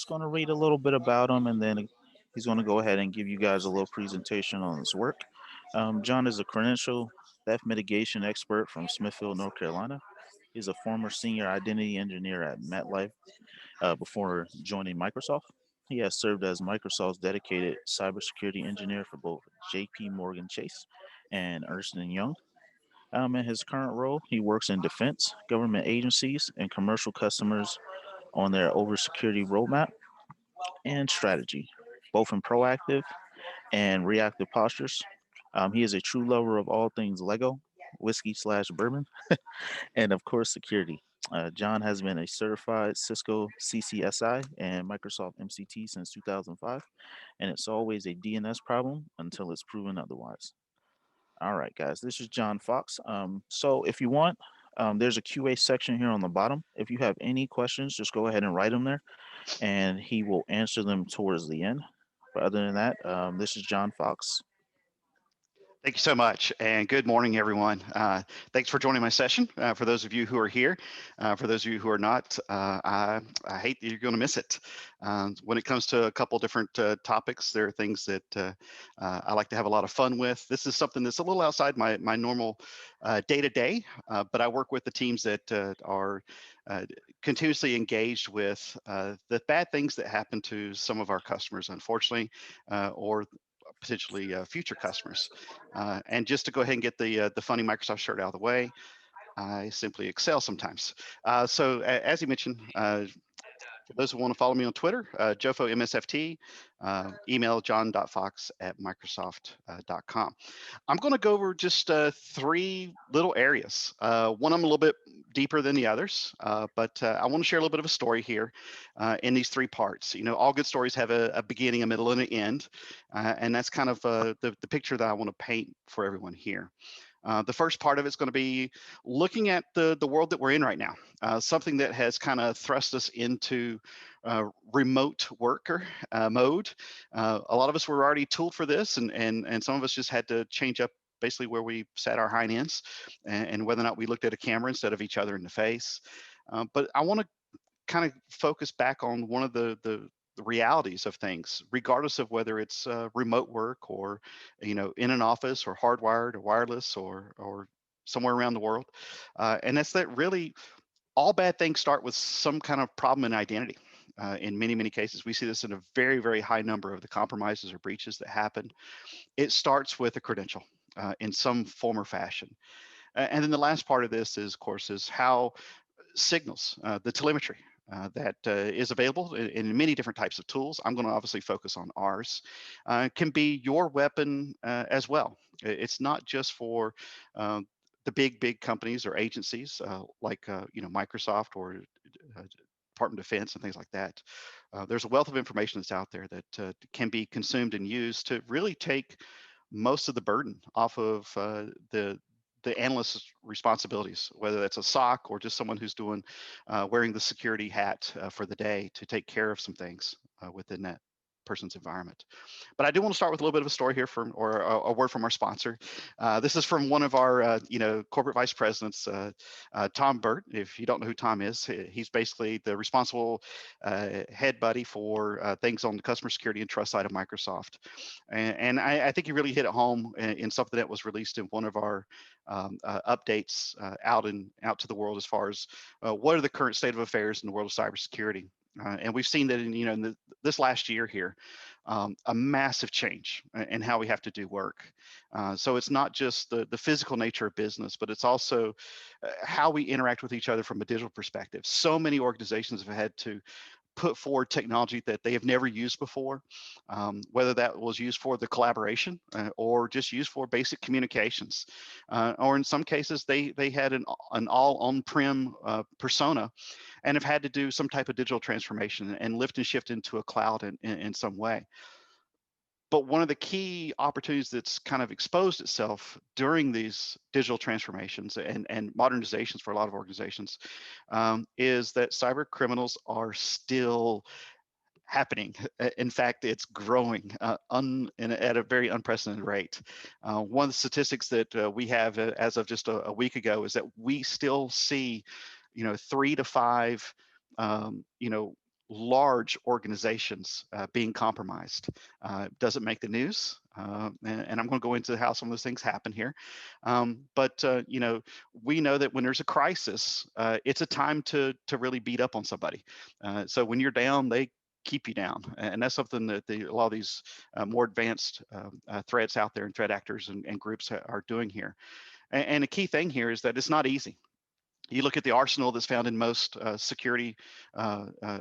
going to read a little bit about him, and then he's going to go ahead and give you guys a little presentation on his work. Jon is a credential theft mitigation expert from Smithfield, North Carolina. He's a former senior identity engineer at MetLife before joining Microsoft. He has served as Microsoft's dedicated cybersecurity engineer for both JP Morgan Chase and Ernst& Young. In his current role, he works in defense, government agencies, and commercial customers on their over security roadmap and strategy, both in proactive and reactive postures. He is a true lover of all things Lego, whiskey slash bourbon, and of course, security. Jon has been a certified Cisco CCSI and Microsoft MCT since 2005, and it's always a DNS problem until it's proven otherwise. All right, guys, this is Jon Fox. So if you want, there's a QA section here on the bottom. If you have any questions, just go ahead and write them there, and he will answer them towards the end. But other than that, this is Jon Fox. Thank you so much, and good morning, everyone. Thanks for joining my session. For those of you who are here, for those of you who are not, I hate that you're going to miss it. When it comes to a couple different topics, there are things that I like to have a lot of fun with. This is something that's a little outside my normal day-to-day, but I work with the teams that are continuously engaged with the bad things that happen to some of our customers, unfortunately, or potentially future customers. And just to go ahead and get the funny Microsoft shirt out of the way, I simply excel sometimes. So as you mentioned, for those who want to follow me on Twitter, JofoMSFT, email john.fox@microsoft.com. I'm going to go over just three little areas. One of them a little bit deeper than the others, but I want to share a little bit of a story here in these three parts. You know, all good stories have a beginning, a middle, and an end, and that's kind of the picture that I want to paint for everyone here. The first part of it's going to be looking at the world that we're in right now, something that has kind of thrust us into remote worker mode. A lot of us were already tooled for this, and some of us just had to change up basically where we sat our hind ends and whether or not we looked at a camera instead of each other in the face. But I want to kind of focus back on one of the realities of things, regardless of whether it's remote work or, you know, in an office or hardwired or wireless or somewhere around the world. And that's that really all bad things start with some kind of problem in identity. In many, many cases, we see this in a very, very high number of the compromises or breaches that happen. It starts with a credential in some form or fashion. And then the last part of this is, of course, is how signals, the telemetry that is available in many different types of tools. I'm going to obviously focus on ours, can be your weapon as well. It's not just for the big companies or agencies like you know, Microsoft or Department of Defense and things like that. There's a wealth of information that's out there that can be consumed and used to really take most of the burden off of the analyst's responsibilities, whether that's a SOC or just someone who's doing wearing the security hat for the day to take care of some things within that person's environment. But I do want to start with a little bit of a story here from, or a word from our sponsor. This is from one of our, you know, corporate vice presidents, Tom Burt. If you don't know who Tom is, he's basically the responsible head buddy for things on the customer security and trust side of Microsoft. And I think he really hit it home in something that was released in one of our updates out to the world as far as what are the current state of affairs in the world of cybersecurity. And we've seen that in, you know, in this last year here, a massive change in how we have to do work. So it's not just the physical nature of business, but it's also how we interact with each other from a digital perspective. So many organizations have had to put forward technology that they have never used before, whether that was used for the collaboration or just used for basic communications, or in some cases they had an all on-prem persona and have had to do some type of digital transformation and lift and shift into a cloud in some way. But one of the key opportunities that's kind of exposed itself during these digital transformations and modernizations for a lot of organizations is that cyber criminals are still happening. In fact, it's growing at a very unprecedented rate. One of the statistics that we have as of just a week ago is that we still see, you know, 3 to 5, you know, large organizations being compromised. Doesn't make the news, and I'm going to go into how some of those things happen here. But we know that when there's a crisis, it's a time to really beat up on somebody. So when you're down, they keep you down, and that's something that a lot of these more advanced threats out there and threat actors and groups are doing here. And a key thing here is that it's not easy. You look at the arsenal that's found in most security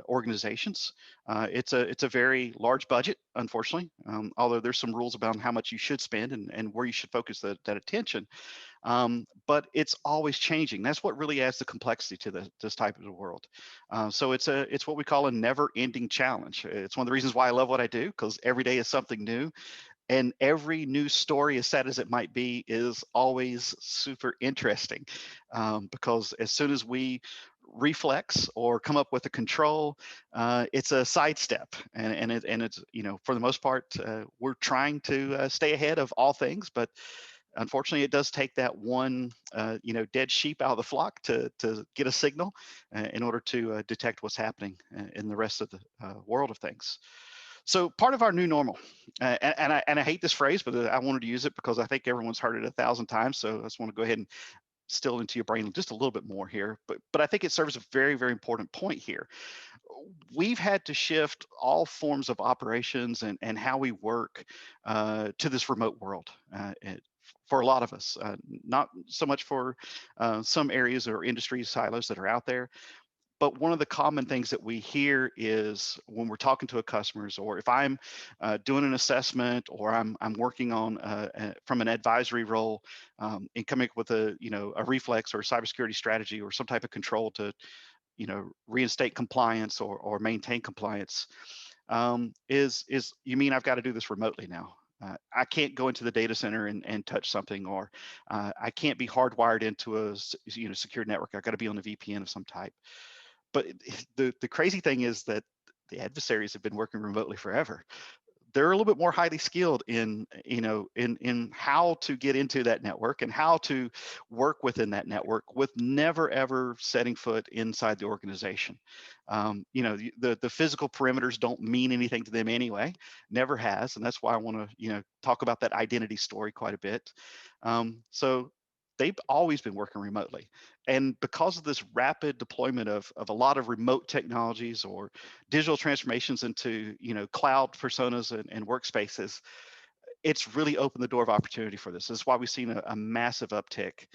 organizations. It's a very large budget, unfortunately. Although there's some rules about how much you should spend and where you should focus that attention. But it's always changing. That's what really adds the complexity to this type of the world. So it's what we call a never-ending challenge. It's one of the reasons why I love what I do, because every day is something new. And every news story, as sad as it might be, is always super interesting, because as soon as we reflex or come up with a control, it's a sidestep, and it's for the most part, we're trying to stay ahead of all things, but unfortunately, it does take that one dead sheep out of the flock to get a signal in order to detect what's happening in the rest of the world of things. So part of our new normal, and I hate this phrase, but I wanted to use it because I think everyone's heard it 1,000 times. So I just want to go ahead and still into your brain just a little bit more here. But I think it serves a very, very important point here. We've had to shift all forms of operations and how we work to this remote world. For a lot of us, not so much for some areas or industry silos that are out there, but one of the common things that we hear is when we're talking to a customers, or if I'm doing an assessment, or I'm working on from an advisory role, and coming up with a reflex or a cybersecurity strategy or some type of control to reinstate compliance or maintain compliance, is you mean I've got to do this remotely now? I can't go into the data center and touch something, or I can't be hardwired into a secure network. I've got to be on a VPN of some type. But the crazy thing is that the adversaries have been working remotely forever. They're a little bit more highly skilled in in how to get into that network and how to work within that network with never ever setting foot inside the organization. The physical perimeters don't mean anything to them anyway, never has, and that's why I want to talk about that identity story quite a bit. So they've always been working remotely, and because of this rapid deployment of a lot of remote technologies or digital transformations into cloud personas and workspaces, it's really opened the door of opportunity for this. This is why we've seen a massive uptick,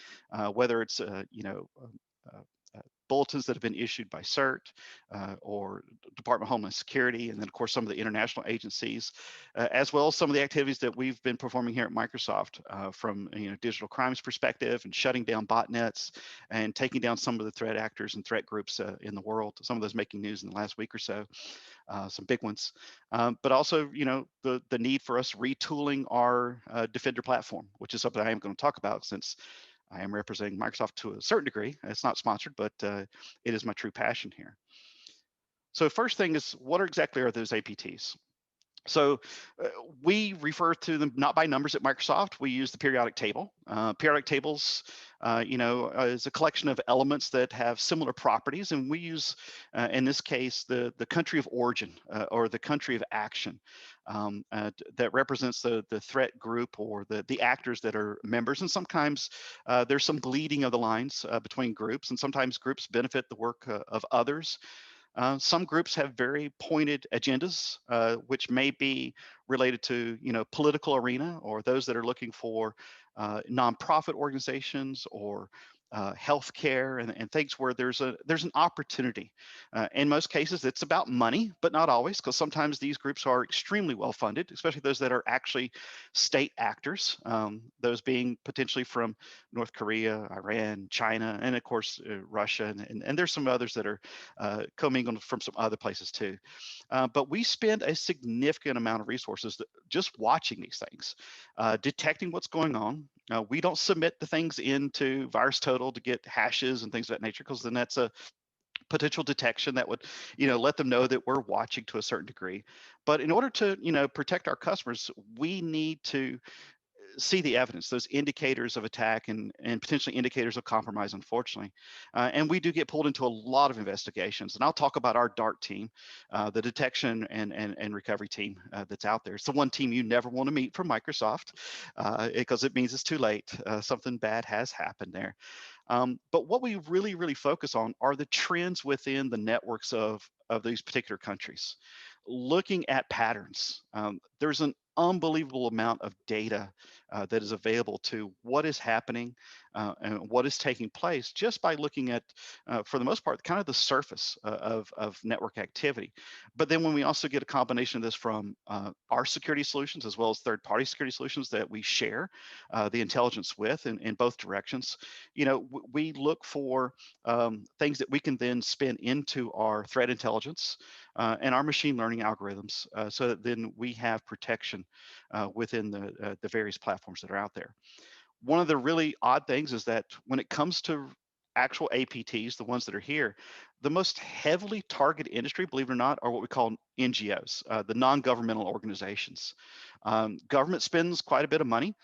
whether it's uh, uh, bulletins that have been issued by CERT or Department of Homeland Security, and then of course some of the international agencies, as well as some of the activities that we've been performing here at Microsoft, from digital crimes perspective and shutting down botnets and taking down some of the threat actors and threat groups in the world. Some of those making news in the last week or so, some big ones, but also the need for us retooling our Defender platform, which is something I am going to talk about since I am representing Microsoft to a certain degree. It's not sponsored, but it is my true passion here. So first thing is, what exactly are those APTs? So we refer to them not by numbers at Microsoft. We use the periodic table. Periodic tables, is a collection of elements that have similar properties, and we use, in this case, the country of origin or the country of action that represents the threat group or the actors that are members. And sometimes there's some bleeding of the lines between groups, and sometimes groups benefit the work of others. Some groups have very pointed agendas, which may be related to, political arena, or those that are looking for nonprofit organizations or healthcare and things where there's an opportunity. In most cases, it's about money, but not always, because sometimes these groups are extremely well funded, especially those that are actually state actors. Those being potentially from North Korea, Iran, China, and of course Russia, and there's some others that are commingled from some other places too. But we spend a significant amount of resources just watching these things, detecting what's going on. We don't submit the things into VirusTotal to get hashes and things of that nature, because then that's a potential detection that would let them know that we're watching to a certain degree. But in order to protect our customers, we need to see the evidence, those indicators of attack and potentially indicators of compromise, unfortunately. And we do get pulled into a lot of investigations. And I'll talk about our DART team, the detection and recovery team that's out there. It's the one team you never want to meet from Microsoft because it means it's too late. Something bad has happened there. But what we really focus on are the trends within the networks of these particular countries. Looking at patterns, there's an unbelievable amount of data that is available to what is happening and what is taking place just by looking at, for the most part, kind of the surface of network activity. But then when we also get a combination of this from our security solutions as well as third-party security solutions that we share the intelligence with in both directions, we look for things that we can then spin into our threat intelligence and our machine learning algorithms so that then we have protection within the various platforms that are out there. One of the really odd things is that when it comes to actual APTs, the ones that are here, the most heavily targeted industry, believe it or not, are what we call NGOs, the non-governmental organizations. Government spends quite a bit of money,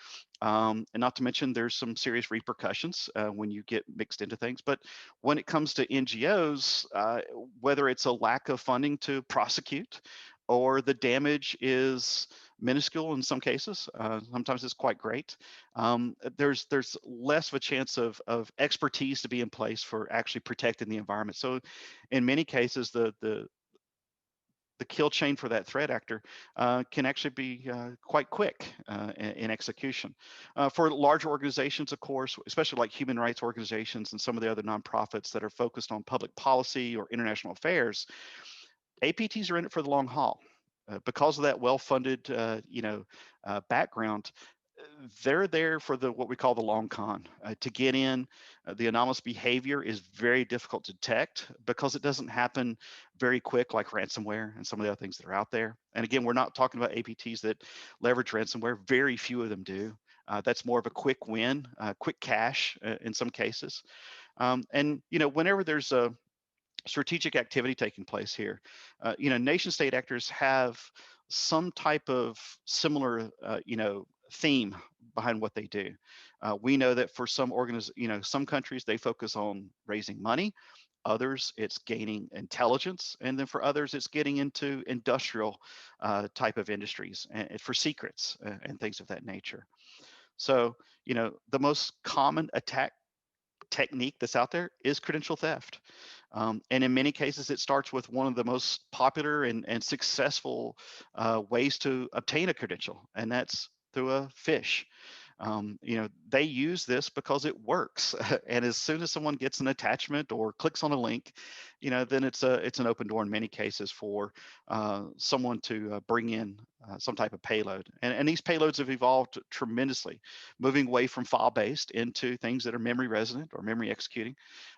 and not to mention there's some serious repercussions when you get mixed into things. But when it comes to NGOs, whether it's a lack of funding to prosecute or the damage is minuscule in some cases, sometimes it's quite great. There's less of a chance of expertise to be in place for actually protecting the environment. So in many cases, the kill chain for that threat actor can actually be quite quick in execution. For larger organizations, of course, especially like human rights organizations and some of the other nonprofits that are focused on public policy or international affairs, APTs are in it for the long haul. Because of that well-funded, background, they're there for what we call the long con. To get in, the anomalous behavior is very difficult to detect because it doesn't happen very quick like ransomware and some of the other things that are out there. And again, we're not talking about APTs that leverage ransomware. Very few of them do. That's more of a quick win, quick cash in some cases. And whenever there's a strategic activity taking place here, nation state actors have some type of similar, theme behind what they do. We know that for some countries, they focus on raising money. Others, it's gaining intelligence. And then for others, it's getting into industrial type of industries and for secrets and things of that nature. So, the most common attack technique that's out there is credential theft. And in many cases, it starts with one of the most popular and successful ways to obtain a credential, and that's through a phish. They use this because it works. And as soon as someone gets an attachment or clicks on a link, then it's an open door in many cases for someone to bring in some type of payload. And these payloads have evolved tremendously, moving away from file-based into things that are memory resident or memory executing.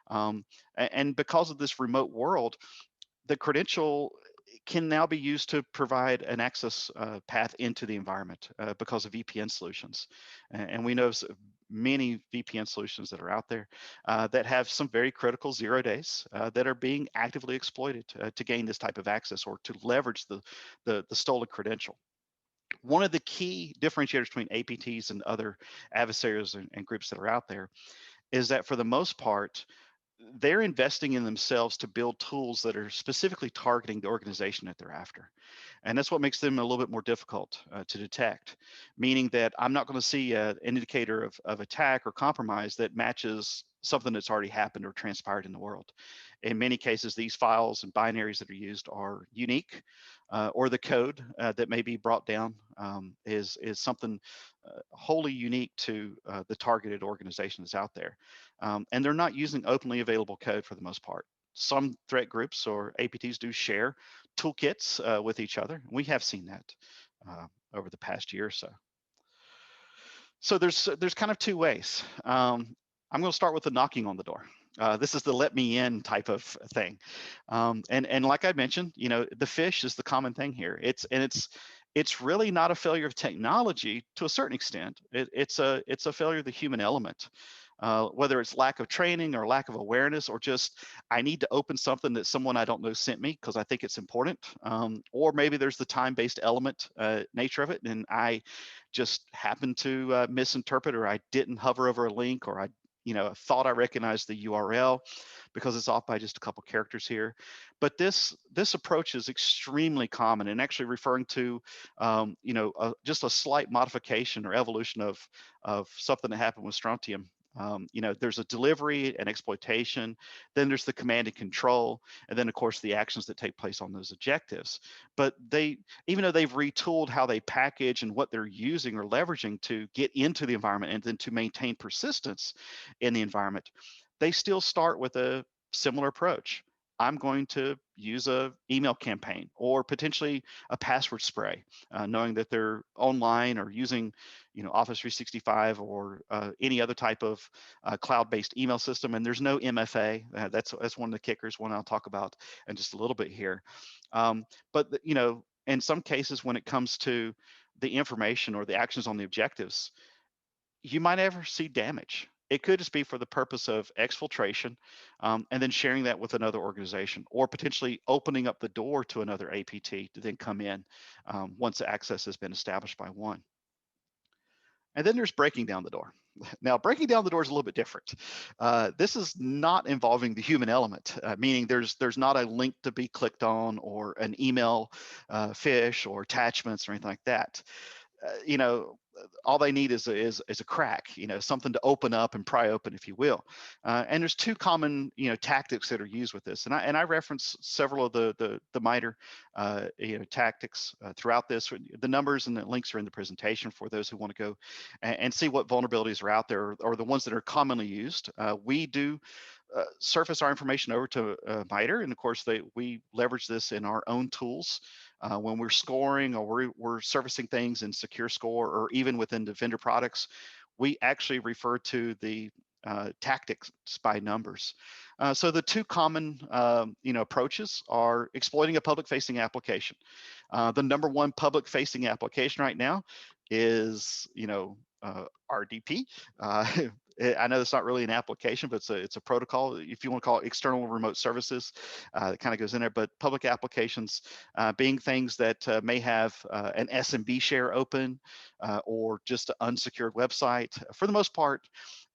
And because of this remote world, the credential can now be used to provide an access path into the environment because of VPN solutions. And we know many VPN solutions that are out there that have some very critical 0 days that are being actively exploited to gain this type of access or to leverage the stolen credential. One of the key differentiators between APTs and other adversaries and groups that are out there is that for the most part, they're investing in themselves to build tools that are specifically targeting the organization that they're after. And that's what makes them a little bit more difficult to detect, meaning that I'm not going to see an indicator of attack or compromise that matches something that's already happened or transpired in the world. In many cases, these files and binaries that are used are unique, or the code that may be brought down is something wholly unique to the targeted organization that's out there. And they're not using openly available code for the most part. Some threat groups or APTs do share toolkits with each other. We have seen that over the past year or so. So there's kind of two ways. I'm going to start with the knocking on the door. This is the let me in type of thing. And like I mentioned, the phish is the common thing here. It's really not a failure of technology to a certain extent. It's a failure of the human element. whether it's lack of training or lack of awareness, or just I need to open something that someone I don't know sent me because I think it's important, or maybe there's the time-based element nature of it, and I just happened to misinterpret, or I didn't hover over a link, or I thought I recognized the URL because it's off by just a couple characters here. But this approach is extremely common, and actually referring to just a slight modification or evolution of something that happened with Strontium. There's a delivery and exploitation, then there's the command and control, and then of course the actions that take place on those objectives. But even though they've retooled how they package and what they're using or leveraging to get into the environment and then to maintain persistence in the environment, they still start with a similar approach. I'm going to use a email campaign or potentially a password spray, knowing that they're online or using, Office 365 or any other type of cloud-based email system. And there's no MFA. That's one of the kickers, one I'll talk about in just a little bit here. But in some cases, when it comes to the information or the actions on the objectives, you might never see damage. It could just be for the purpose of exfiltration, and then sharing that with another organization, or potentially opening up the door to another APT to then come in once the access has been established by one. And then there's breaking down the door. Now, breaking down the door is a little bit different. This is not involving the human element, meaning there's not a link to be clicked on or an email fish or attachments or anything like that. All they need is a crack, something to open up and pry open, if you will. And there's two common, tactics that are used with this. And I reference several of the MITRE, tactics throughout this. The numbers and the links are in the presentation for those who want to go and see what vulnerabilities are out there, or the ones that are commonly used. We do surface our information over to MITRE, and of course we leverage this in our own tools when we're scoring, or we're surfacing things in Secure Score, or even within the vendor products. We actually refer to the tactics by numbers. So the two common approaches are exploiting a public-facing application. The number one public-facing application right now is RDP. I know it's not really an application, but it's a protocol, if you want to call it external remote services, that kind of goes in there. But public applications being things that may have an SMB share open, or just an unsecured website. For the most part,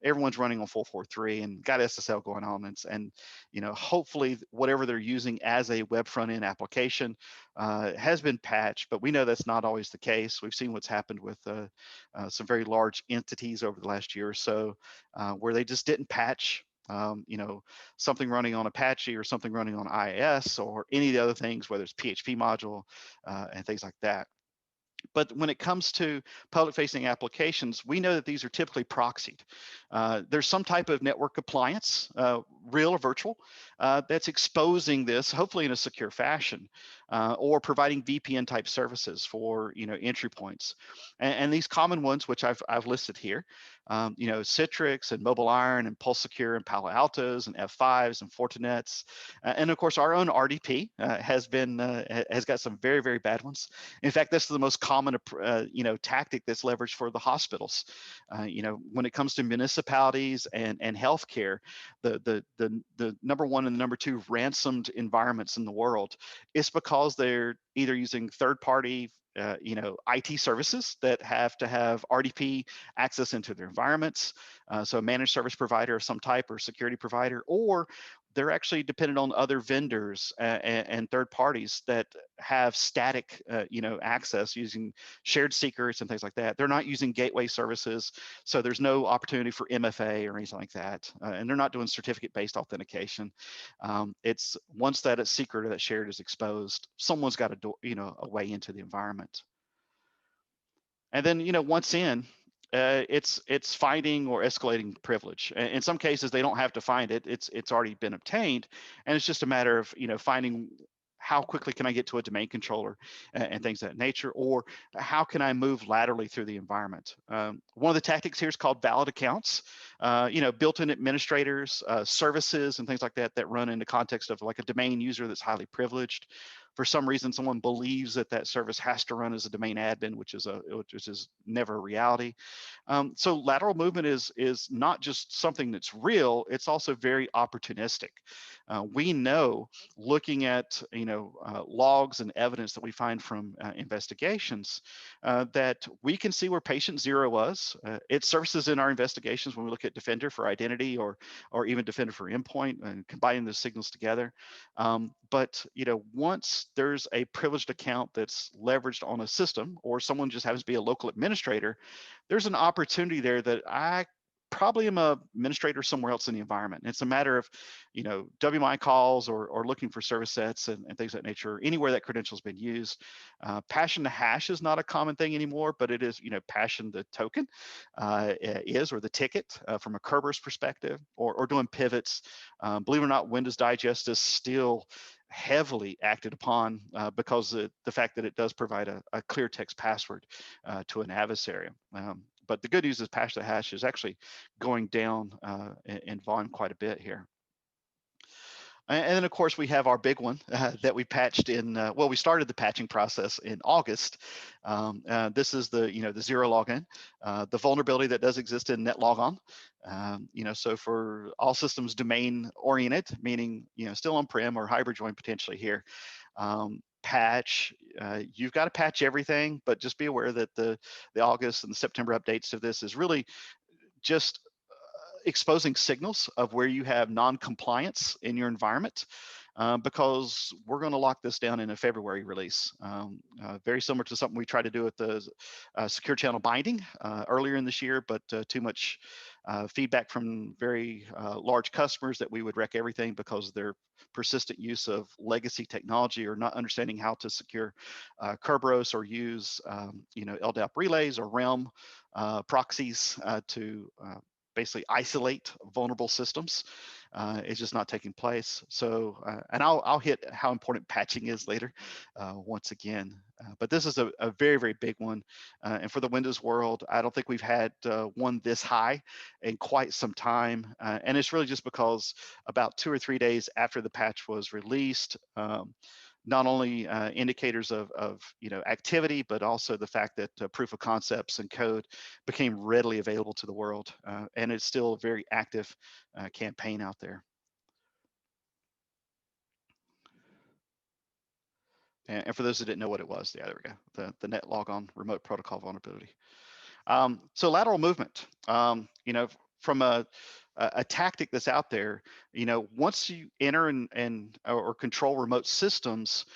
everyone's running on 443 and got SSL going on, and hopefully whatever they're using as a web front end application has been patched. But we know that's not always the case. We've seen what's happened with some very large entities over the last year or so, where they just didn't patch something running on Apache or something running on IIS or any of the other things, whether it's PHP module and things like that. But when it comes to public-facing applications, we know that these are typically proxied. There's some type of network appliance, real or virtual, that's exposing this, hopefully in a secure fashion, or providing VPN-type services for entry points. And these common ones, which I've listed here, Citrix and Mobile Iron and Pulse Secure and Palo Altos and F5s and Fortinets, and of course our own RDP has got some very, very bad ones. In fact, this is the most common tactic that's leveraged for the hospitals. When it comes to municipalities and healthcare, the number one and the number two ransomed environments in the world, it's because they're either using third-party IT services that have to have RDP access into their environments, so a managed service provider of some type or security provider, or they're actually dependent on other vendors and third parties that have static, access using shared secrets and things like that. They're not using gateway services, so there's no opportunity for MFA or anything like that, and they're not doing certificate-based authentication. It's once that secret or that shared is exposed, someone's got a way into the environment. And then, once in, it's finding or escalating privilege. In some cases, they don't have to find it; it's already been obtained, and it's just a matter of finding how quickly can I get to a domain controller and things of that nature, or how can I move laterally through the environment. One of the tactics here is called valid accounts. Built-in administrators, services, and things like that run in the context of like a domain user that's highly privileged. for some reason someone believes that that service has to run as a domain admin, which is never a reality. So lateral movement is not just something that's real; it's also very opportunistic. We know, looking at logs and evidence that we find from investigations, that we can see where patient zero was. It surfaces in our investigations when we look at Defender for identity or even Defender for endpoint and combining those signals together. But once there's a privileged account that's leveraged on a system, or someone just happens to be a local administrator, there's an opportunity there that I probably am a administrator somewhere else in the environment. And it's a matter of, WMI calls or looking for service sets and things of that nature, anywhere that credential's been used. Passion to hash is not a common thing anymore, but it is, passion the token is, or the ticket from a Kerberos perspective, or doing pivots. Believe it or not, Windows Digest is still heavily acted upon because of the fact that it does provide a clear text password to an adversary. But the good news is Passion to hash is actually going down in volume quite a bit here. And then, of course, we have our big one that we patched in. Well, we started the patching process in August. This is the the zero login, the vulnerability that does exist in netlogon. So for all systems domain oriented, meaning still on-prem or hybrid join potentially here. Patch, you've got to patch everything, but just be aware that the August and the September updates of this is really just exposing signals of where you have non-compliance in your environment, because we're going to lock this down in a February release. Very similar to something we tried to do with the secure channel binding earlier in this year, but too much feedback from very large customers that we would wreck everything because of their persistent use of legacy technology or not understanding how to secure Kerberos or use LDAP relays or realm proxies to basically isolate vulnerable systems. It's just not taking place. So, and I'll hit how important patching is later, once again. But this is a very, very big one. And for the Windows world, I don't think we've had one this high in quite some time. And it's really just because about 2 or 3 days after the patch was released, not only indicators of activity, but also the fact that proof of concepts and code became readily available to the world, and it's still a very active campaign out there. And for those who didn't know what it was, yeah, there we go, the net logon remote protocol vulnerability. So lateral movement, from a tactic that's out there, once you enter or control remote systems,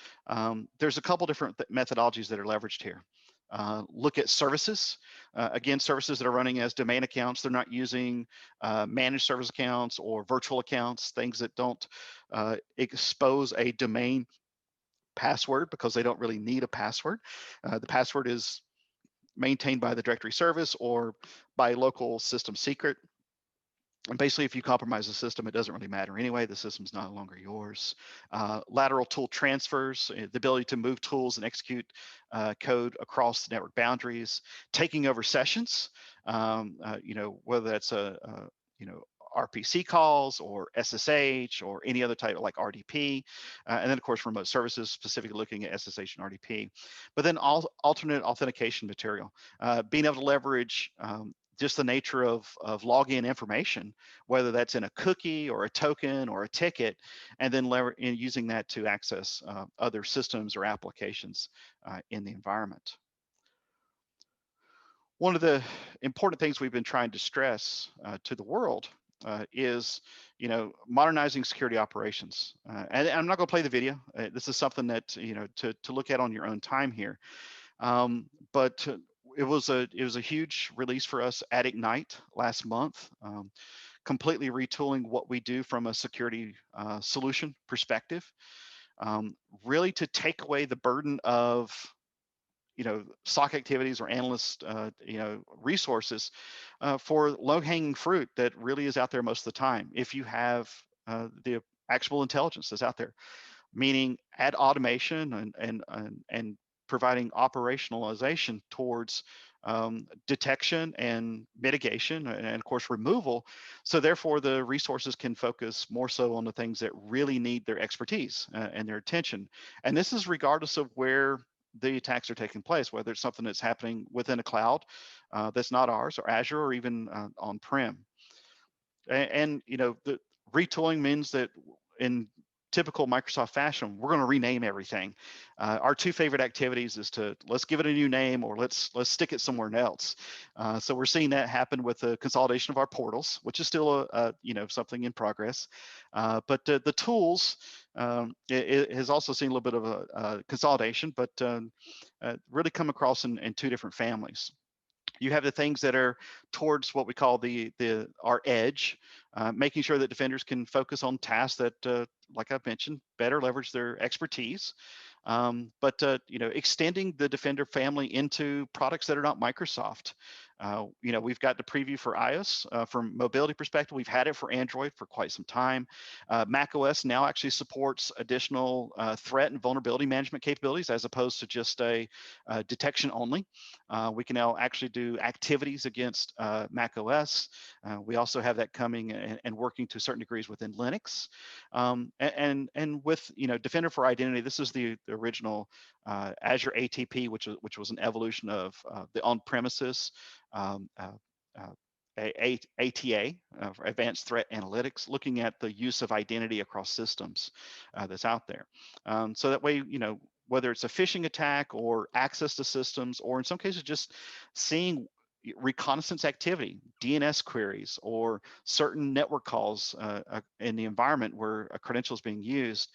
there's a couple different methodologies that are leveraged here. Look at services. Again, services that are running as domain accounts. They're not using managed service accounts or virtual accounts, things that don't expose a domain password because they don't really need a password. The password is maintained by the directory service or by local system secret. And basically, if you compromise the system, it doesn't really matter anyway. The system's no longer yours. Lateral tool transfers, the ability to move tools and execute code across the network boundaries, taking over sessions, whether that's RPC calls or SSH or any other type like RDP, and then of course remote services, specifically looking at SSH and RDP. But then alternate authentication material, being able to leverage just the nature of login information, whether that's in a cookie or a token or a ticket, and then using that to access other systems or applications in the environment. One of the important things we've been trying to stress to the world is, modernizing security operations. And I'm not going to play the video. This is something that to look at on your own time here. But it was a huge release for us at Ignite last month. Completely retooling what we do from a security solution perspective. Really to take away the burden of SOC activities or analyst, resources for low-hanging fruit that really is out there most of the time. If you have the actionable intelligence that's out there, meaning add automation and providing operationalization towards detection and mitigation, and of course removal. So therefore, the resources can focus more so on the things that really need their expertise and their attention. And this is regardless of where the attacks are taking place, whether it's something that's happening within a cloud that's not ours, or Azure, or even on-prem. And the retooling means that in typical Microsoft fashion, we're going to rename everything. Our two favorite activities is to let's give it a new name, or let's stick it somewhere else. So we're seeing that happen with the consolidation of our portals, which is still something in progress. But the tools, it has also seen a little bit of a consolidation, but really come across in two different families. You have the things that are towards what we call our edge, making sure that defenders can focus on tasks that, like I've mentioned, better leverage their expertise. But extending the Defender family into products that are not Microsoft. We've got the preview for iOS from mobility perspective. We've had it for Android for quite some time. Mac OS now actually supports additional threat and vulnerability management capabilities, as opposed to just a detection only. We can now actually do activities against Mac OS. We also have that coming and working to certain degrees within Linux. And with Defender for Identity, this is the original Azure ATP, which was an evolution of the on-premises ATA, for Advanced Threat Analytics, looking at the use of identity across systems that's out there. So that way, whether it's a phishing attack or access to systems, or in some cases just seeing reconnaissance activity, DNS queries, or certain network calls in the environment where a credential is being used,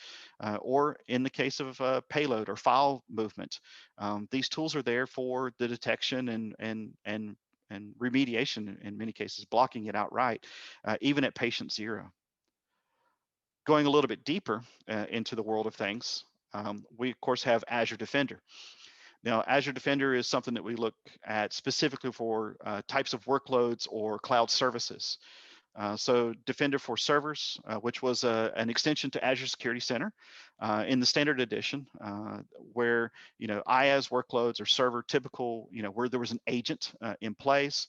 or in the case of payload or file movement. These tools are there for the detection and remediation, in many cases, blocking it outright, even at patient zero. Going a little bit deeper into the world of things, we of course have Azure Defender. Now, Azure Defender is something that we look at specifically for types of workloads or cloud services. So Defender for Servers, which was an extension to Azure Security Center in the standard edition, where IaaS workloads or server typical, where there was an agent in place.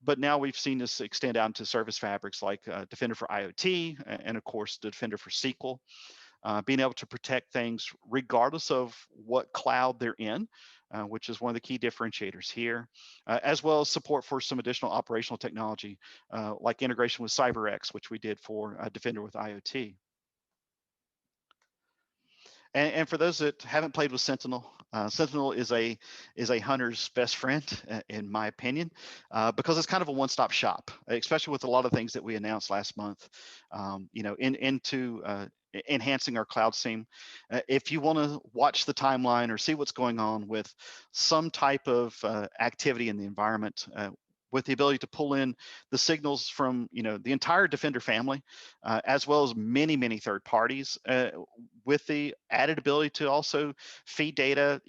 But now we've seen this extend out to service fabrics like Defender for IoT, and of course the Defender for SQL. Being able to protect things regardless of what cloud they're in, which is one of the key differentiators here, as well as support for some additional operational technology, like integration with CyberX, which we did for Defender with IoT. And for those that haven't played with Sentinel, Sentinel is a hunter's best friend, in my opinion, because it's kind of a one-stop shop, especially with a lot of things that we announced last month, into enhancing our cloud SIEM. If you want to watch the timeline or see what's going on with some type of activity in the environment, with the ability to pull in the signals from the entire Defender family, as well as many third parties, with the added ability to also feed data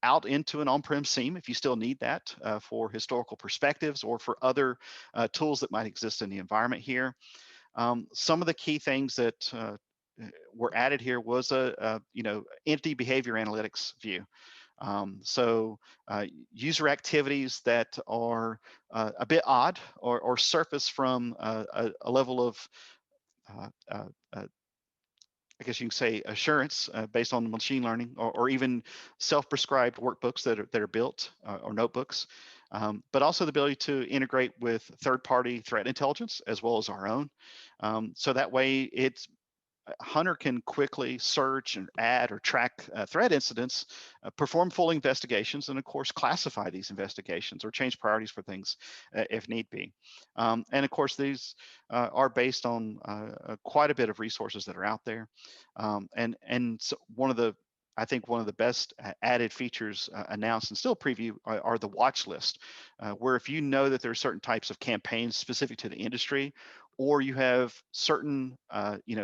out into an on-prem SIEM if you still need that for historical perspectives or for other tools that might exist in the environment here. Some of the key things that were added here was a entity behavior analytics view. So user activities that are a bit odd or surface from a level of I guess you can say assurance based on machine learning, or even self-prescribed workbooks that are built, or notebooks, but also the ability to integrate with third-party threat intelligence as well as our own. So that way Hunter can quickly search and add or track threat incidents, perform full investigations, and of course classify these investigations or change priorities for things if need be. And of course these are based on quite a bit of resources that are out there. And so I think one of the best added features announced and still preview are the watch list, where if you know that there are certain types of campaigns specific to the industry, or you have certain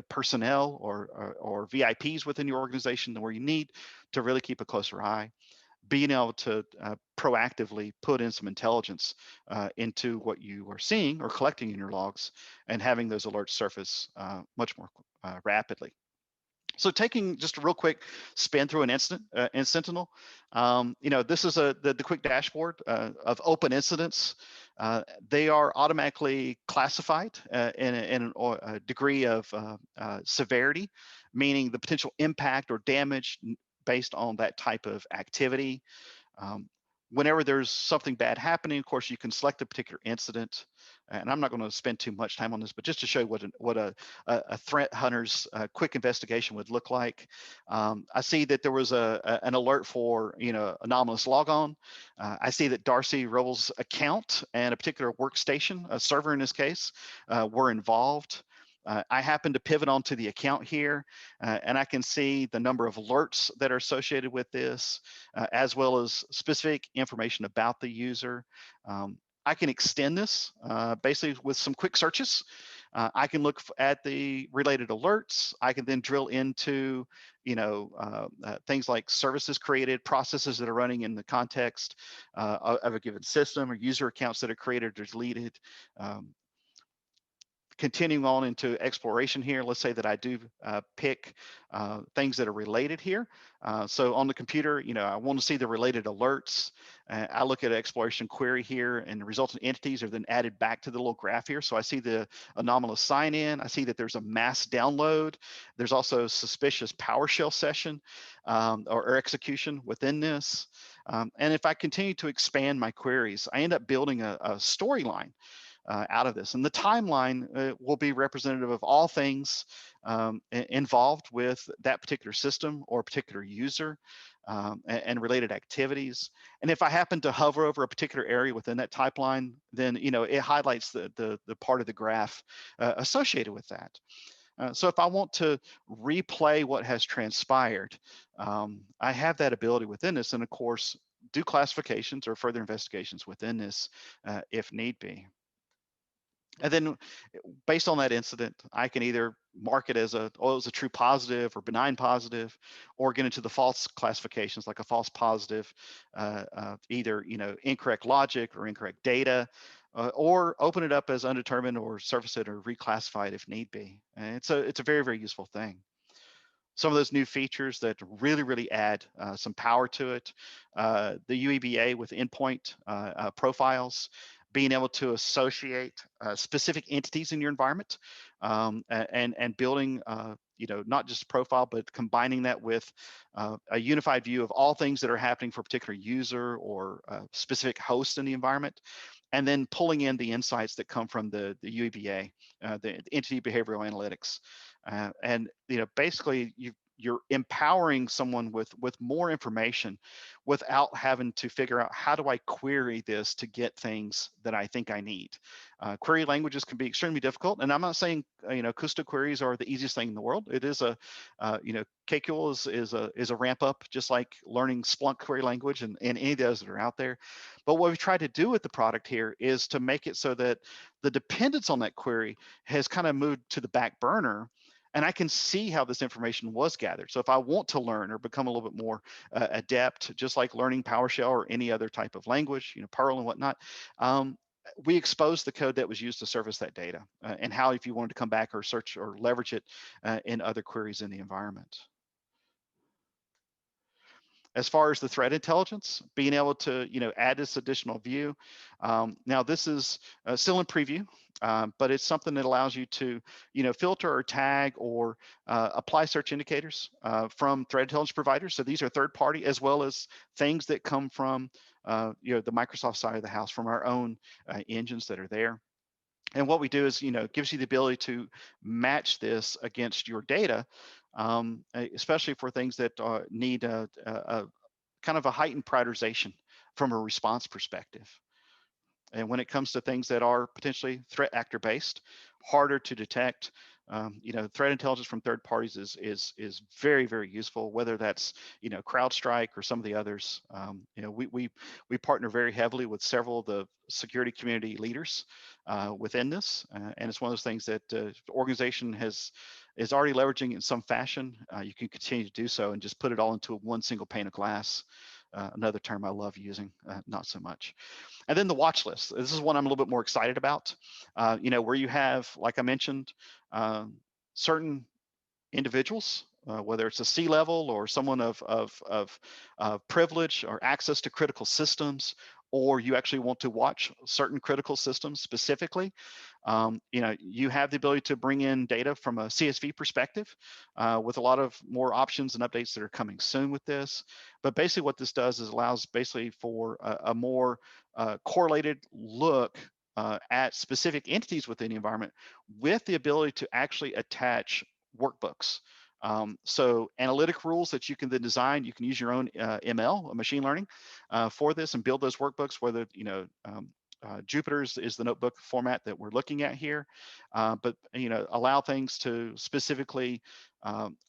personnel or VIPs within your organization where you need to really keep a closer eye, being able to proactively put in some intelligence into what you are seeing or collecting in your logs, and having those alerts surface much more rapidly. So taking just a real quick spin through an incident in Sentinel, this is the quick dashboard of open incidents. They are automatically classified in a degree of severity, meaning the potential impact or damage based on that type of activity. Um, Whenever there's something bad happening, of course, you can select a particular incident. And I'm not going to spend too much time on this, but just to show you what a threat hunter's quick investigation would look like. I see that there was an alert for anomalous logon. I see that Darcy Robles' account and a particular workstation, a server in this case, were involved. I happen to pivot onto the account here, and I can see the number of alerts that are associated with this, as well as specific information about the user. I can extend this basically with some quick searches. I can look at the related alerts. I can then drill into things like services created, processes that are running in the context of a given system, or user accounts that are created or deleted. Continuing on into exploration here, let's say that I do pick things that are related here. So on the computer, I want to see the related alerts. I look at an exploration query here, and the resultant entities are then added back to the little graph here. So I see the anomalous sign in. I see that there's a mass download. There's also a suspicious PowerShell session or execution within this. And if I continue to expand my queries, I end up building a storyline out of this. And the timeline will be representative of all things involved with that particular system or particular user and related activities. And if I happen to hover over a particular area within that timeline, then it highlights the part of the graph associated with that. So if I want to replay what has transpired, I have that ability within this, and of course, do classifications or further investigations within this if need be. And then based on that incident, I can either mark it as it was a true positive or benign positive, or get into the false classifications like a false positive, either incorrect logic or incorrect data, or open it up as undetermined or surface it or reclassify it if need be. And it's a very, very useful thing. Some of those new features that really add some power to it, the UEBA with endpoint profiles, being able to associate specific entities in your environment, and building not just profile, but combining that with a unified view of all things that are happening for a particular user or a specific host in the environment, and then pulling in the insights that come from the UEBA, the entity behavioral analytics. And basically you're empowering someone with more information without having to figure out, how do I query this to get things that I think I need. Query languages can be extremely difficult, and I'm not saying Custo queries are the easiest thing in the world. It is a KQL is a ramp up, just like learning Splunk query language and any of those that are out there. But what we've tried to do with the product here is to make it so that the dependence on that query has kind of moved to the back burner, and I can see how this information was gathered. So if I want to learn or become a little bit more adept, just like learning PowerShell or any other type of language, Perl and whatnot, we exposed the code that was used to service that data, and how, if you wanted to come back or search or leverage it in other queries in the environment. As far as the threat intelligence, being able to add this additional view. Now this is still in preview, but it's something that allows you to filter or tag or apply search indicators from threat intelligence providers. So these are third party, as well as things that come from the Microsoft side of the house, from our own engines that are there. And what we do is, gives you the ability to match this against your data, especially for things that need a kind of a heightened prioritization from a response perspective. And when it comes to things that are potentially threat actor based, harder to detect, threat intelligence from third parties is very useful. Whether that's CrowdStrike or some of the others, we partner very heavily with several of the security community leaders within this, and it's one of those things that the organization is already leveraging in some fashion. You can continue to do so and just put it all into one single pane of glass. Another term I love using, not so much. And then the watch list. This is one I'm a little bit more excited about. Where you have, like I mentioned, certain individuals whether it's a C-level or someone of privilege or access to critical systems, or you actually want to watch certain critical systems specifically, you have the ability to bring in data from a CSV perspective with a lot of more options and updates that are coming soon with this. But basically what this does is allows basically for a more correlated look at specific entities within the environment with the ability to actually attach workbooks. So analytic rules that you can then design, you can use your own ML, machine learning, for this and build those workbooks, whether, Jupyter is the notebook format that we're looking at here, but allow things to specifically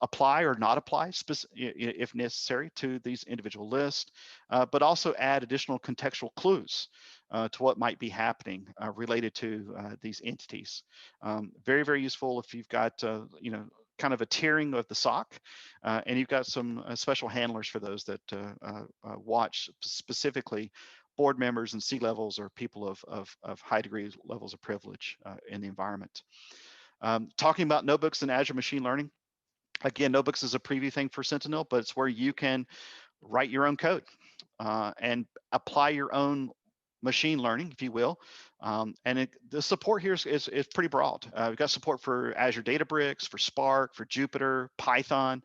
apply or not apply if necessary to these individual lists, but also add additional contextual clues to what might be happening related to these entities. Very, very useful if you've got kind of a tiering of the SOC, and you've got some special handlers for those that watch specifically board members and C-levels or people of high degree levels of privilege in the environment. Talking about notebooks and Azure Machine Learning, again, notebooks is a preview thing for Sentinel, but it's where you can write your own code and apply your own machine learning, if you will. And the support here is pretty broad. We've got support for Azure Databricks, for Spark, for Jupyter, Python.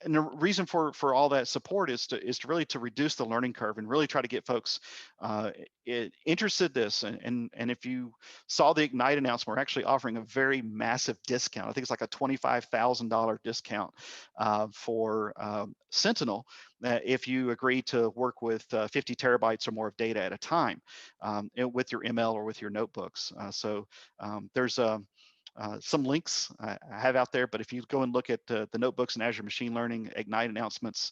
And the reason for all that support is to really to reduce the learning curve and really try to get folks interested in this. And if you saw the Ignite announcement, we're actually offering a very massive discount. I think it's like a $25,000 discount for Sentinel if you agree to work with 50 terabytes or more of data at a time with your ML or with your notebooks. So there's some links I have out there, but if you go and look at the notebooks and Azure Machine Learning Ignite announcements,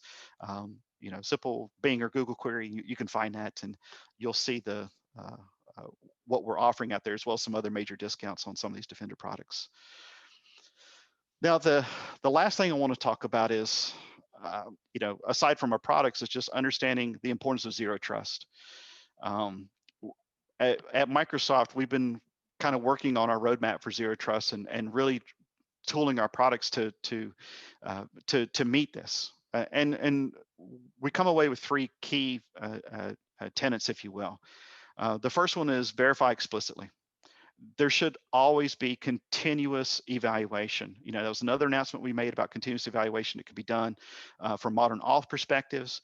simple Bing or Google query, you can find that, and you'll see the what we're offering out there, as well as some other major discounts on some of these Defender products. Now, the last thing I want to talk about is, aside from our products, is just understanding the importance of zero trust. At Microsoft, we've been kind of working on our roadmap for zero trust and really tooling our products to meet this. And we come away with three key tenets, if you will. The first one is verify explicitly. There should always be continuous evaluation. That was another announcement we made about continuous evaluation. It could be done from modern auth perspectives,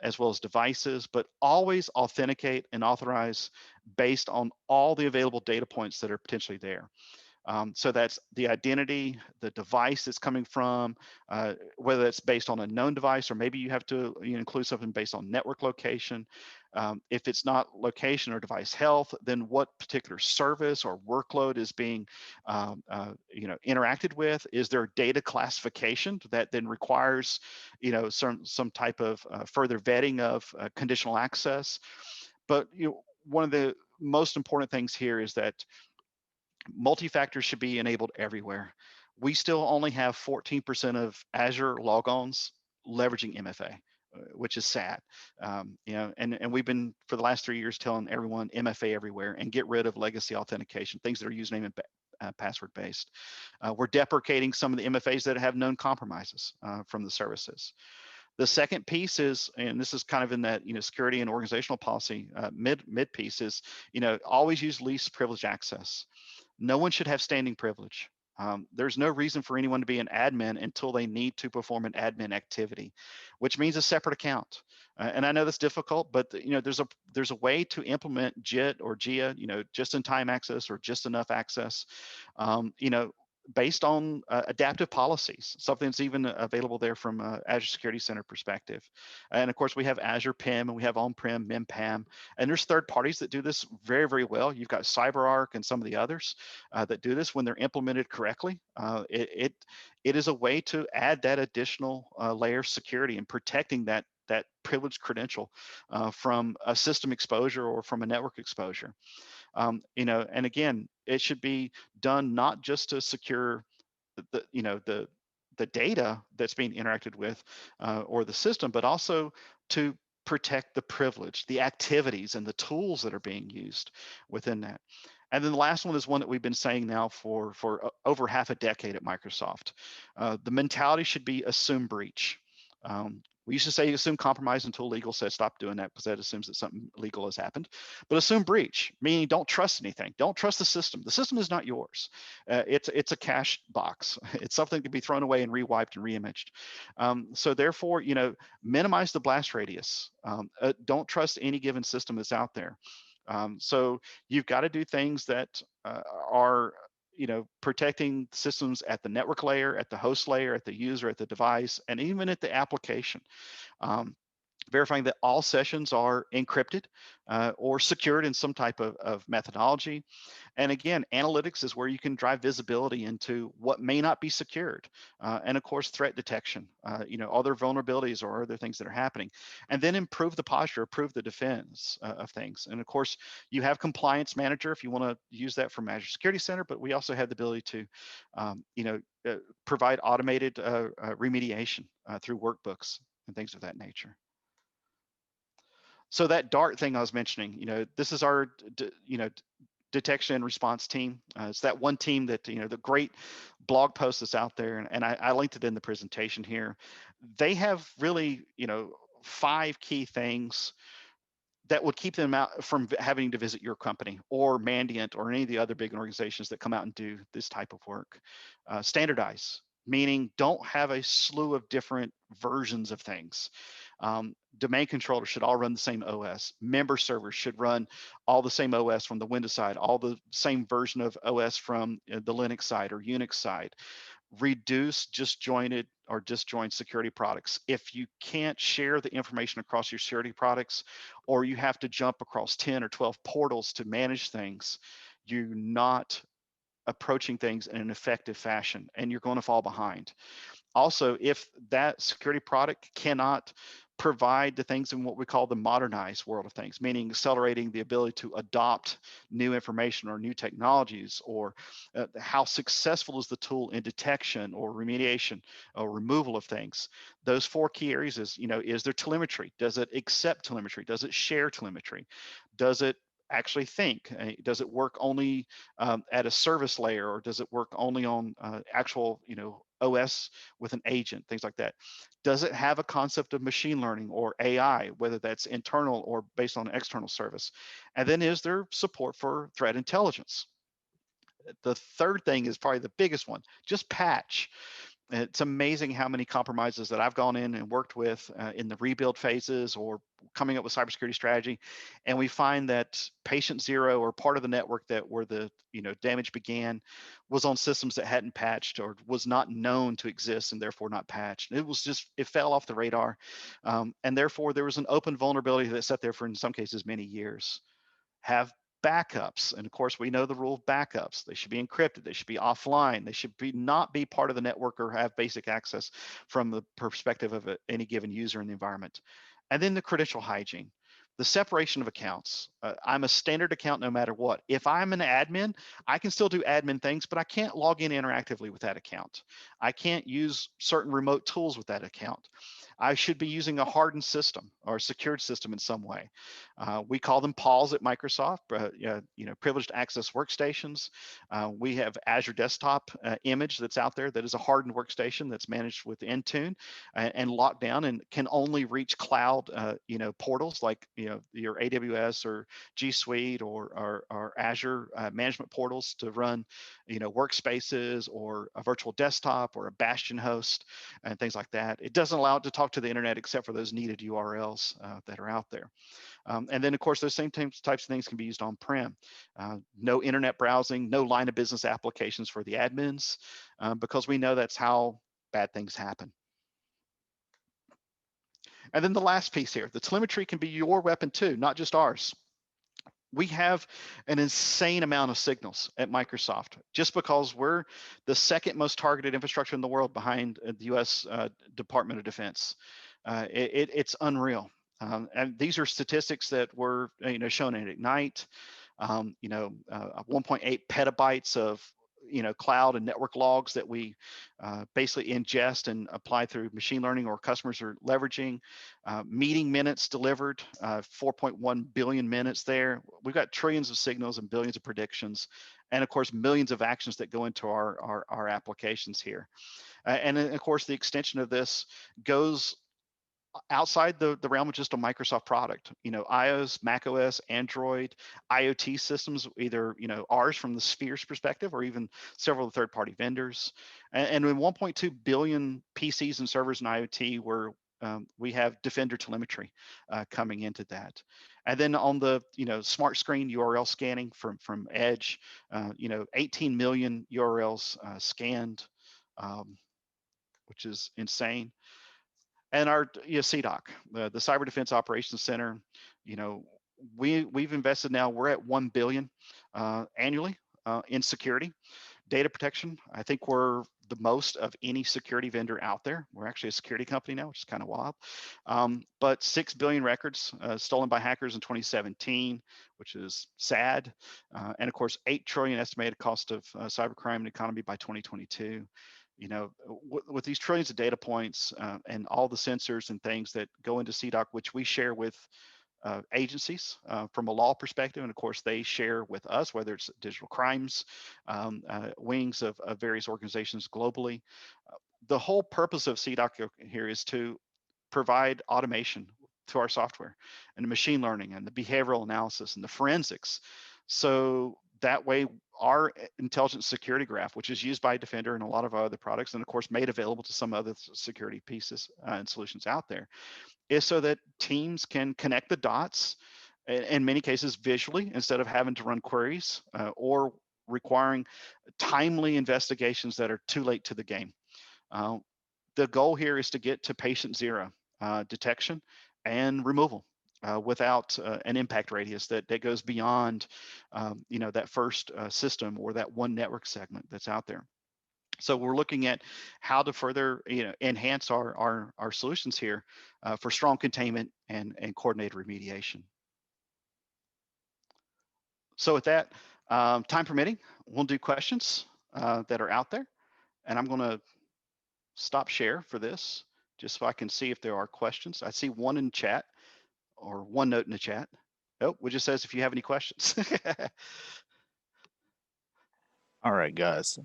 as well as devices, but always authenticate and authorize based on all the available data points that are potentially there. So that's the identity, the device it's coming from, whether it's based on a known device, or maybe you have to include something based on network location. If it's not location or device health, then what particular service or workload is being interacted with? Is there data classification that then requires some type of further vetting of conditional access? But one of the most important things here is that multi-factor should be enabled everywhere. We still only have 14% of Azure logons leveraging MFA, which is sad. And we've been for the last 3 years telling everyone MFA everywhere and get rid of legacy authentication, things that are username and password based. We're deprecating some of the MFAs that have known compromises from the services. The second piece is, and this is kind of in that security and organizational policy mid piece, is always use least privilege access. No one should have standing privilege. There's no reason for anyone to be an admin until they need to perform an admin activity, which means a separate account. And I know that's difficult, but there's a way to implement JIT or GIA, just-in-time access or just enough access, based on adaptive policies, something that's even available there from Azure Security Center perspective. And of course, we have Azure PIM and we have on-prem MIM-PAM, and there's third parties that do this very, very well. You've got CyberArk and some of the others that do this when they're implemented correctly. It is a way to add that additional layer of security and protecting that privileged credential from a system exposure or from a network exposure. And again, it should be done not just to secure the data that's being interacted with or the system, but also to protect the privilege, the activities, and the tools that are being used within that. And then the last one is one that we've been saying now for over half a decade at Microsoft. The mentality should be assume breach. We used to say assume compromise until legal said stop doing that because that assumes that something legal has happened. But assume breach, meaning don't trust anything. Don't trust the system. The system is not yours. It's a cache box. It's something to be thrown away and rewiped and reimaged. So therefore, minimize the blast radius. Don't trust any given system that's out there. So you've got to do things that are protecting systems at the network layer, at the host layer, at the user, at the device, and even at the application. Um, Verifying that all sessions are encrypted or secured in some type of methodology. And again, analytics is where you can drive visibility into what may not be secured. And of course, threat detection, other vulnerabilities or other things that are happening. And then improve the posture, improve the defense of things. And of course, you have Compliance Manager if you want to use that from Azure Security Center, but we also have the ability to, provide automated remediation through workbooks and things of that nature. So that DART thing I was mentioning, this is our, detection and response team. It's that one team that, the great blog post that's out there, and I linked it in the presentation here. They have really, 5 key things that would keep them out from having to visit your company or Mandiant or any of the other big organizations that come out and do this type of work. Standardize, meaning don't have a slew of different versions of things. Domain controllers should all run the same OS. Member servers should run all the same OS from the Windows side, all the same version of OS from the Linux side or Unix side. Reduce disjointed or disjoint security products. If you can't share the information across your security products, or you have to jump across 10 or 12 portals to manage things, you're not approaching things in an effective fashion, and you're going to fall behind. Also, if that security product cannot provide the things in what we call the modernized world of things, meaning accelerating the ability to adopt new information or new technologies, or how successful is the tool in detection or remediation or removal of things. Those 4 key areas is, is there telemetry? Does it accept telemetry? Does it share telemetry? Does it actually think? Does it work only at a service layer, or does it work only on actual, OS with an agent, things like that? Does it have a concept of machine learning or AI, whether that's internal or based on an external service? And then is there support for threat intelligence? The third thing is probably the biggest one, just patch. It's amazing how many compromises that I've gone in and worked with in the rebuild phases or coming up with cybersecurity strategy, and we find that patient zero or part of the network that where the damage began was on systems that hadn't patched or was not known to exist and therefore not patched. It fell off the radar, and therefore there was an open vulnerability that sat there for in some cases many years. Have backups, and of course we know the rule of backups. They should be encrypted, they should be offline, they should not be part of the network or have basic access from the perspective of any given user in the environment. And then the credential hygiene, the separation of accounts. I'm a standard account no matter what. If I'm an admin, I can still do admin things, but I can't log in interactively with that account. I can't use certain remote tools with that account. I should be using a hardened system or a secured system in some way. We call them PALs at Microsoft, privileged access workstations. We have Azure Desktop image that's out there that is a hardened workstation that's managed with Intune and locked down and can only reach cloud, portals like your AWS or G Suite or Azure management portals to run, workspaces or a virtual desktop or a Bastion host and things like that. It doesn't allow it to talk to the internet except for those needed URLs that are out there. And then, of course, those same types of things can be used on-prem. No internet browsing, no line of business applications for the admins, because we know that's how bad things happen. And then the last piece here, the telemetry can be your weapon too, not just ours. We have an insane amount of signals at Microsoft just because we're the second most targeted infrastructure in the world behind the US Department of Defense. It's unreal. And these are statistics that were shown in Ignite. 1.8 petabytes of cloud and network logs that we basically ingest and apply through machine learning, or customers are leveraging. Meeting minutes delivered, 4.1 billion minutes there. We've got trillions of signals and billions of predictions, and of course millions of actions that go into our applications here. And then, of course, the extension of this goes outside the realm of just a Microsoft product. iOS, macOS, Android, IoT systems, either ours from the Sphere's perspective, or even several third-party vendors. And with 1.2 billion PCs and servers in IoT, where we have Defender telemetry coming into that. And then on the smart screen URL scanning from Edge, 18 million URLs scanned, which is insane. And our CDOC, the Cyber Defense Operations Center, we've invested now. We're at 1 billion annually in security, data protection. I think we're the most of any security vendor out there. We're actually a security company now, which is kind of wild. But 6 billion records stolen by hackers in 2017, which is sad. And of course, 8 trillion estimated cost of cybercrime and economy by 2022. With these trillions of data points and all the sensors and things that go into CDOC, which we share with agencies from a law perspective, and of course they share with us, whether it's digital crimes wings of various organizations globally. The whole purpose of CDOC here is to provide automation to our software, and the machine learning and the behavioral analysis and the forensics, so that way our intelligent security graph, which is used by Defender and a lot of our other products, and of course made available to some other security pieces and solutions out there, is so that teams can connect the dots, in many cases visually, instead of having to run queries or requiring timely investigations that are too late to the game. The goal here is to get to patient zero detection and removal without an impact radius that goes beyond that first system or that one network segment that's out there. So we're looking at how to further enhance our solutions here for strong containment and coordinated remediation. So with that, time permitting, we'll do questions that are out there, and I'm going to stop share for this just so I can see if there are questions. I see one in chat, or one note in the chat. Oh, it just says if you have any questions. All right, guys.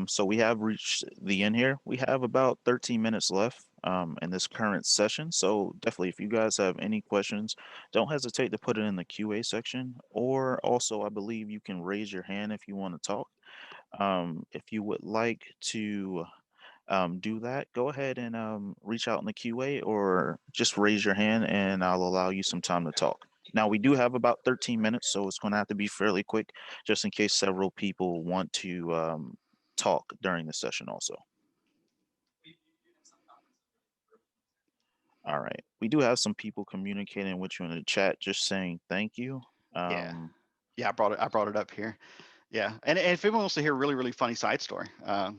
So we have reached the end here. We have about 13 minutes left in this current session. So definitely, if you guys have any questions, don't hesitate to put it in the QA section. Or also, I believe you can raise your hand if you want to talk. If you would like to do that, go ahead and reach out in the QA, or just raise your hand and I'll allow you some time to talk. Now, we do have about 13 minutes, so it's going to have to be fairly quick, just in case several people want to talk during the session also. All right. We do have some people communicating with you in the chat, just saying thank you. Yeah, I brought it up here. Yeah, and if anyone wants to hear a really funny side story,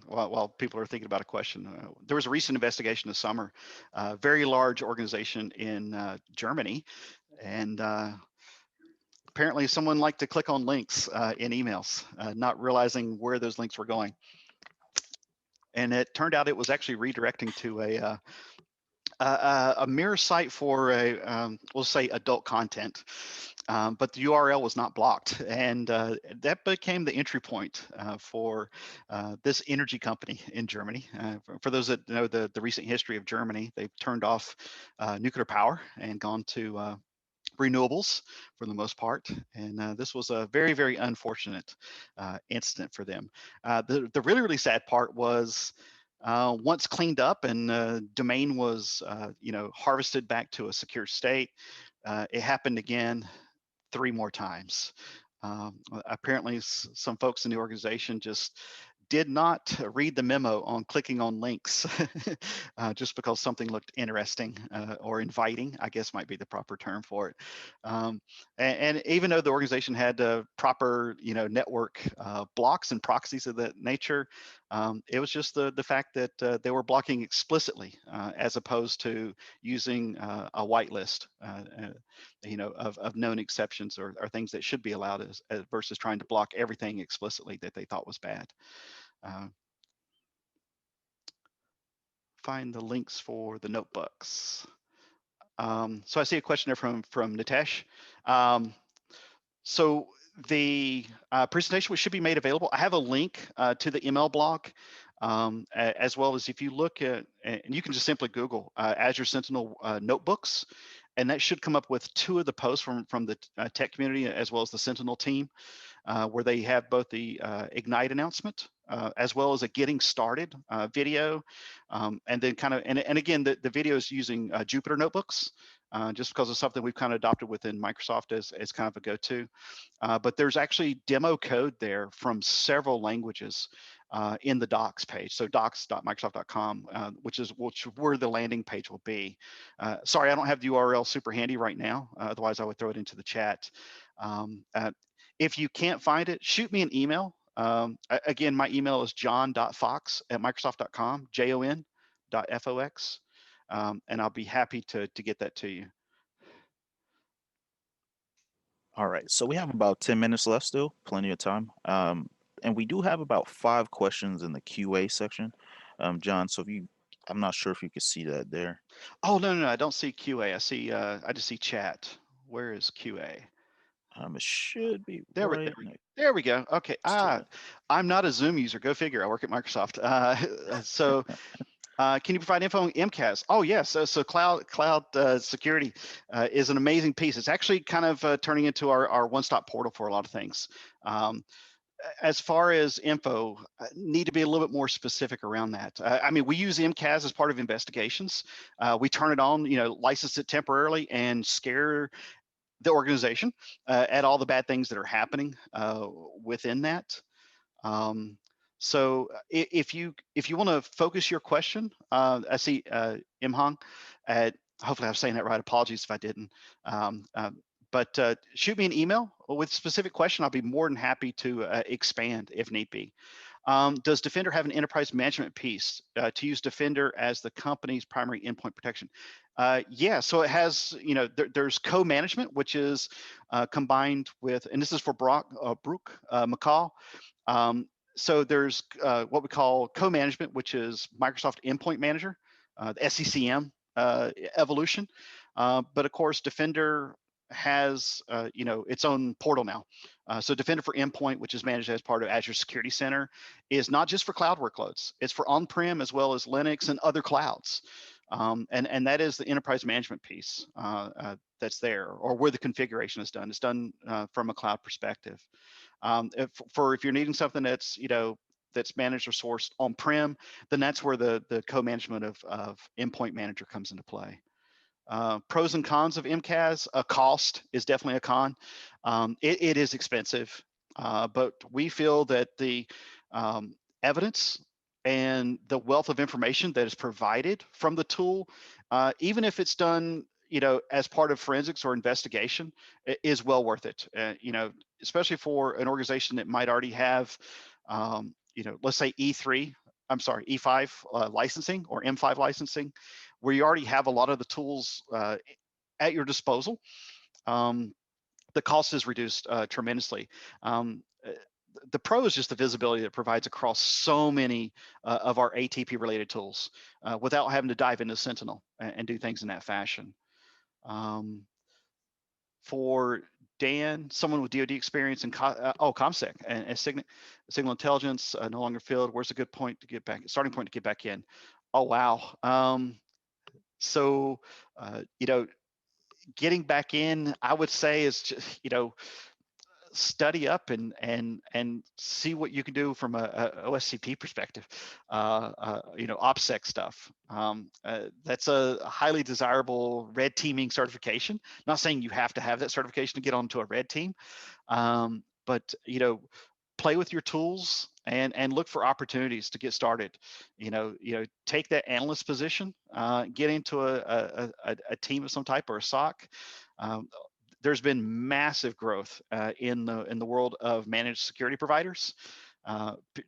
while people are thinking about a question, there was a recent investigation this summer, very large organization in Germany, and apparently someone liked to click on links in emails, not realizing where those links were going, and it turned out it was actually redirecting to a mirror site for we'll say adult content. But the URL was not blocked, and that became the entry point for this energy company in Germany. For those that know the recent history of Germany, they've turned off nuclear power and gone to renewables for the most part, and this was a very unfortunate incident for them. The really sad part was once cleaned up and domain was harvested back to a secure state, it happened again 3 more times. Apparently some folks in the organization just did not read the memo on clicking on links just because something looked interesting or inviting, I guess might be the proper term for it. And even though the organization had proper network blocks and proxies of that nature, it was just the fact that they were blocking explicitly as opposed to using a whitelist. of known exceptions or things that should be allowed as versus trying to block everything explicitly that they thought was bad. Uh, find the links for the notebooks. So I see a question there from Nitesh. So the presentation should be made available. I have a link to the ML blog, as well as if you look at, and you can just simply Google Azure Sentinel notebooks, and that should come up with 2 of the posts from the tech community as well as the Sentinel team, where they have both the Ignite announcement as well as a getting started video, and then kind of, and again, the video is using Jupyter notebooks, just because it's something we've kind of adopted within Microsoft as kind of a go-to. But there's actually demo code there from several languages in the docs page. So docs.microsoft.com, which where the landing page will be. Sorry, I don't have the URL super handy right now. Otherwise, I would throw it into the chat. If you can't find it, shoot me an email. Again, my email is jon.fox@microsoft.com, jon.fox, and I'll be happy to get that to you. All right, so we have about 10 minutes left still, plenty of time. And we do have about 5 questions in the QA section. John, so I'm not sure if you could see that there. Oh, no, I don't see QA. I just see chat. Where is QA? It should be There right next we go. Okay. to it. I'm not a Zoom user. Go figure. I work at Microsoft. So can you provide info on MCAS? Oh, yes. So cloud security is an amazing piece. It's actually kind of turning into our one-stop portal for a lot of things. As far as info, need to be a little bit more specific around that. I mean, we use MCAS as part of investigations. We turn it on, license it temporarily and scare the organization at all the bad things that are happening within that. So if you want to focus your question, I see Imhang at, hopefully I'm saying that right, apologies if I didn't. But shoot me an email with a specific question. I'll be more than happy to expand if need be. Does Defender have an enterprise management piece to use Defender as the company's primary endpoint protection? Yeah, so it has, there's co-management, which is combined with, and this is for Brooke McCall. So there's what we call co-management, which is Microsoft Endpoint Manager, the SCCM evolution. But of course, Defender has its own portal now. So Defender for Endpoint, which is managed as part of Azure Security Center, is not just for cloud workloads. It's for on-prem as well as Linux and other clouds. And that is the enterprise management piece that's there, or where the configuration is done. It's done from a cloud perspective. If you're needing something that's that's managed or sourced on-prem, then that's where the co-management of Endpoint Manager comes into play. Pros and cons of MCAS. Cost is definitely a con. It is expensive, but we feel that the evidence and the wealth of information that is provided from the tool, even if it's done as part of forensics or investigation, is well worth it. Especially for an organization that might already have let's say E5 licensing or M5 licensing, where you already have a lot of the tools at your disposal. The cost is reduced tremendously. The pro is just the visibility that it provides across so many of our ATP related tools without having to dive into Sentinel and do things in that fashion. For Dan, someone with DoD experience in ComSec and signal intelligence, no longer filled. Where's a good point to get back? Starting point to get back in? Oh wow. So getting back in, I would say, is just study up and see what you can do from a OSCP perspective. OPSEC stuff. That's a highly desirable red teaming certification. Not saying you have to have that certification to get onto a red team, but play with your tools and look for opportunities to get started. Take that analyst position, get into a team of some type or a SOC. There's been massive growth in the world of managed security providers,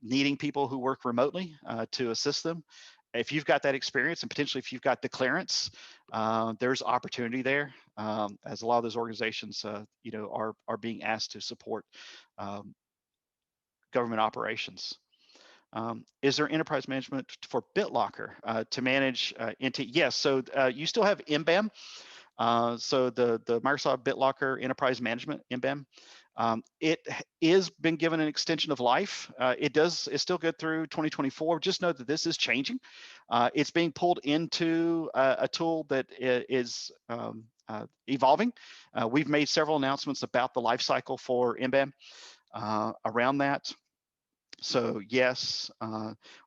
needing people who work remotely to assist them. if you've got that experience and potentially if you've got the clearance, there's opportunity there, as a lot of those organizations, are being asked to support um, government operations. Is there enterprise management for BitLocker to manage Yes, so you still have MBAM. So the Microsoft BitLocker Enterprise Management MBAM, it is been given an extension of life. It's still good through 2024. Just know that this is changing. It's being pulled into a tool that is evolving. We've made several announcements about the life cycle for MBAM around that. So yes,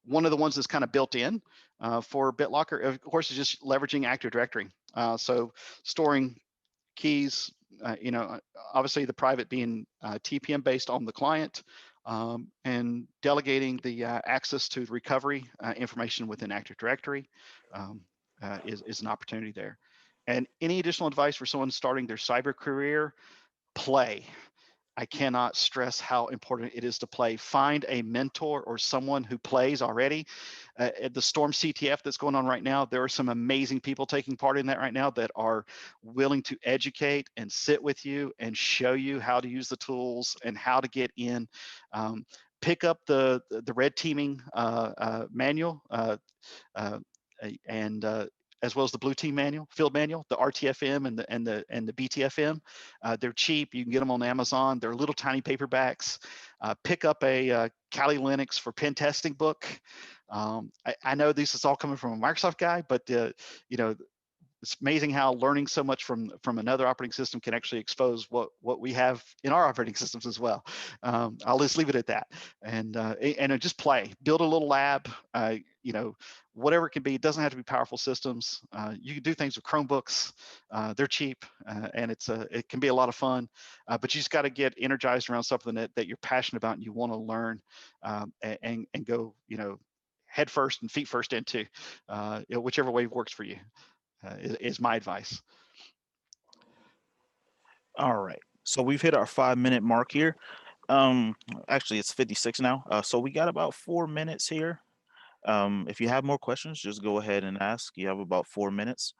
one of the ones that's kind of built in for BitLocker, of course, is just leveraging Active Directory. So storing keys, obviously the private being TPM based on the client, and delegating the access to recovery information within Active Directory is an opportunity there. And any additional advice for someone starting their cyber career? Play. I cannot stress how important it is to play. Find a mentor or someone who plays already. At the Storm CTF that's going on right now, there are some amazing people taking part in that right now that are willing to educate and sit with you and show you how to use the tools and how to get in. Pick up the red teaming manual and as well as the blue team manual, field manual, the RTFM and the BTFM. They're cheap. You can get them on Amazon. They're little tiny paperbacks. Pick up a Kali Linux for pen testing book. I know this is all coming from a Microsoft guy, but it's amazing how learning so much from another operating system can actually expose what we have in our operating systems as well. I'll just leave it at that, and just play, build a little lab. Whatever it can be. It doesn't have to be powerful systems. You can do things with Chromebooks. They're cheap, and it can be a lot of fun. But you just got to get energized around something that you're passionate about and you want to learn, and go head first and feet first into whichever way works for you. Is my advice. All right. So we've hit our 5 minute mark here. Um, Actually, it's 56 now. So we got about 4 minutes here. If you have more questions, just go ahead and ask. You have about 4 minutes.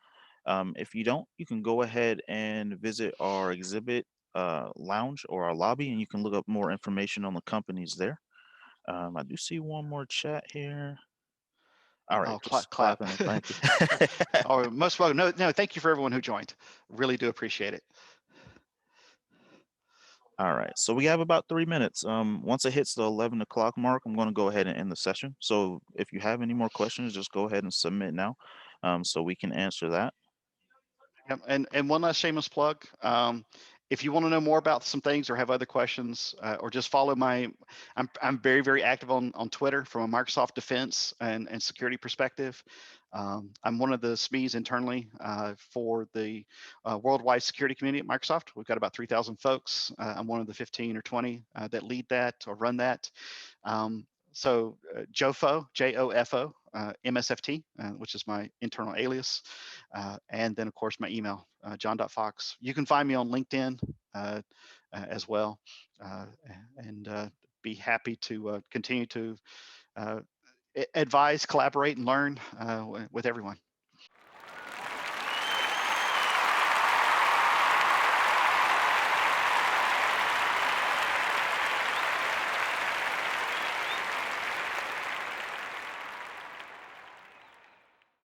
If you don't, you can go ahead and visit our exhibit lounge or our lobby, and you can look up more information on the companies there. I do see one more chat here. All right, Oh, just clap. clapping and thank you. Oh, most welcome. No, thank you for everyone who joined. Really do appreciate it. All right, so we have about 3 minutes. Once it hits the 11 o'clock mark, I'm going to go ahead and end the session. So if you have any more questions, just go ahead and submit now, so we can answer that. Yep. And one last shameless plug. If you want to know more about some things or have other questions, or just follow I'm very, very active on Twitter from a Microsoft defense and security perspective. I'm one of the SMEs internally for the worldwide security community at Microsoft. We've got about 3,000 folks. I'm one of the 15 or 20 that lead that or run that. So JOFO, JOFO, MSFT, which is my internal alias. And then, of course, my email, jon.fox. You can find me on LinkedIn as well, and be happy to continue to advise, collaborate, and learn with everyone.